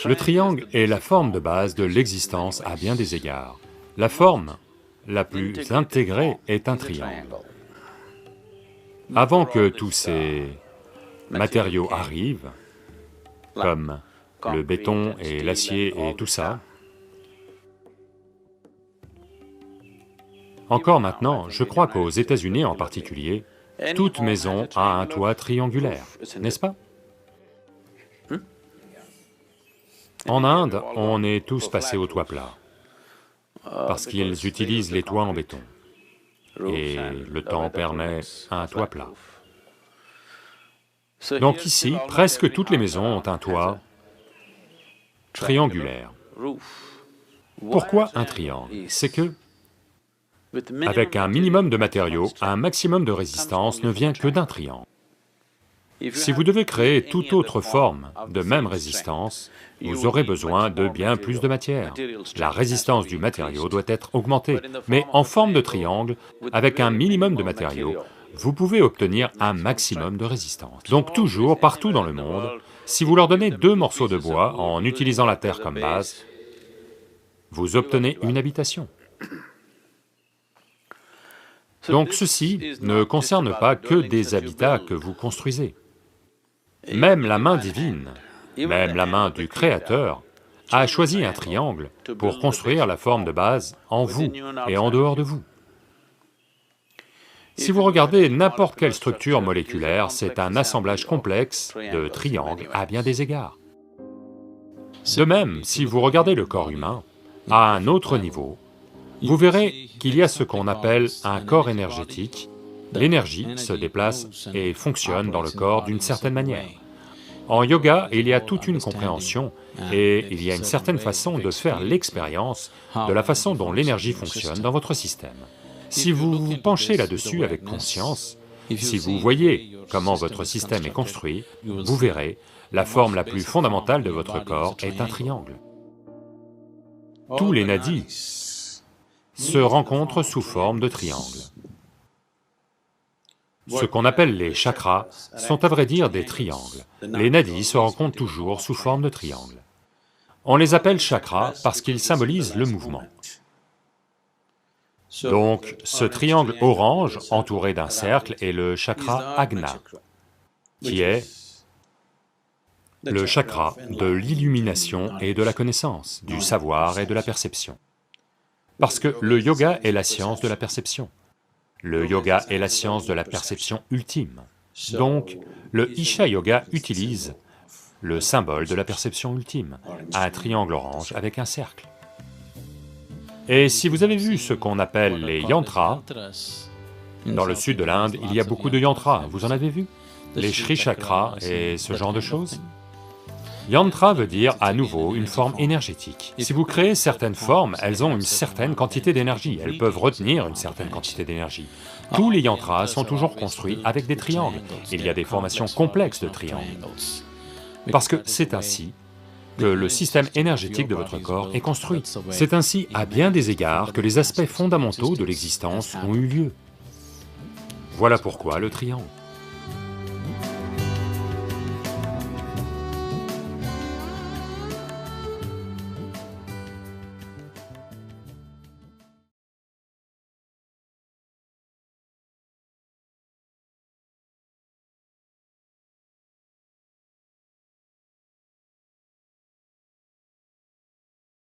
Le triangle est la forme de base de l'existence à bien des égards. La forme la plus intégrée est un triangle. Avant que tous ces matériaux arrivent, comme le béton et l'acier et tout ça, encore maintenant, je crois qu'aux États-Unis en particulier, toute maison a un toit triangulaire, n'est-ce pas? En Inde, on est tous passés au toit plat, parce qu'ils utilisent les toits en béton, et le temps permet un toit plat. Donc ici, presque toutes les maisons ont un toit triangulaire. Pourquoi un triangle? C'est que, avec un minimum de matériaux, un maximum de résistance ne vient que d'un triangle. Si vous devez créer toute autre forme de même résistance, vous aurez besoin de bien plus de matière. La résistance du matériau doit être augmentée, mais en forme de triangle, avec un minimum de matériaux, vous pouvez obtenir un maximum de résistance. Donc toujours, partout dans le monde, si vous leur donnez 2 morceaux de bois en utilisant la terre comme base, vous obtenez une habitation. Donc ceci ne concerne pas que des habitats que vous construisez. Même la main divine, même la main du Créateur, a choisi un triangle pour construire la forme de base en vous et en dehors de vous. Si vous regardez n'importe quelle structure moléculaire, c'est un assemblage complexe de triangles à bien des égards. De même, si vous regardez le corps humain, à un autre niveau, vous verrez qu'il y a ce qu'on appelle un corps énergétique. L'énergie se déplace et fonctionne dans le corps d'une certaine manière. En yoga, il y a toute une compréhension et il y a une certaine façon de faire l'expérience de la façon dont l'énergie fonctionne dans votre système. Si vous vous penchez là-dessus avec conscience, si vous voyez comment votre système est construit, vous verrez, la forme la plus fondamentale de votre corps est un triangle. Tous les nadis se rencontrent sous forme de triangle. Ce qu'on appelle les chakras sont à vrai dire des triangles. Les nadis se rencontrent toujours sous forme de triangle. On les appelle chakras parce qu'ils symbolisent le mouvement. Donc, ce triangle orange entouré d'un cercle est le chakra Ajna, qui est le chakra de l'illumination et de la connaissance, du savoir et de la perception. Parce que le yoga est la science de la perception. Le yoga est la science de la perception ultime. Donc, le Isha Yoga utilise le symbole de la perception ultime, un triangle orange avec un cercle. Et si vous avez vu ce qu'on appelle les yantras, dans le sud de l'Inde, il y a beaucoup de yantras, vous en avez vu? Les Shri Chakras et ce genre de choses? Yantra veut dire à nouveau une forme énergétique. Si vous créez certaines formes, elles ont une certaine quantité d'énergie, elles peuvent retenir une certaine quantité d'énergie. Tous les yantras sont toujours construits avec des triangles, il y a des formations complexes de triangles. Parce que c'est ainsi que le système énergétique de votre corps est construit. C'est ainsi, à bien des égards, que les aspects fondamentaux de l'existence ont eu lieu. Voilà pourquoi le triangle.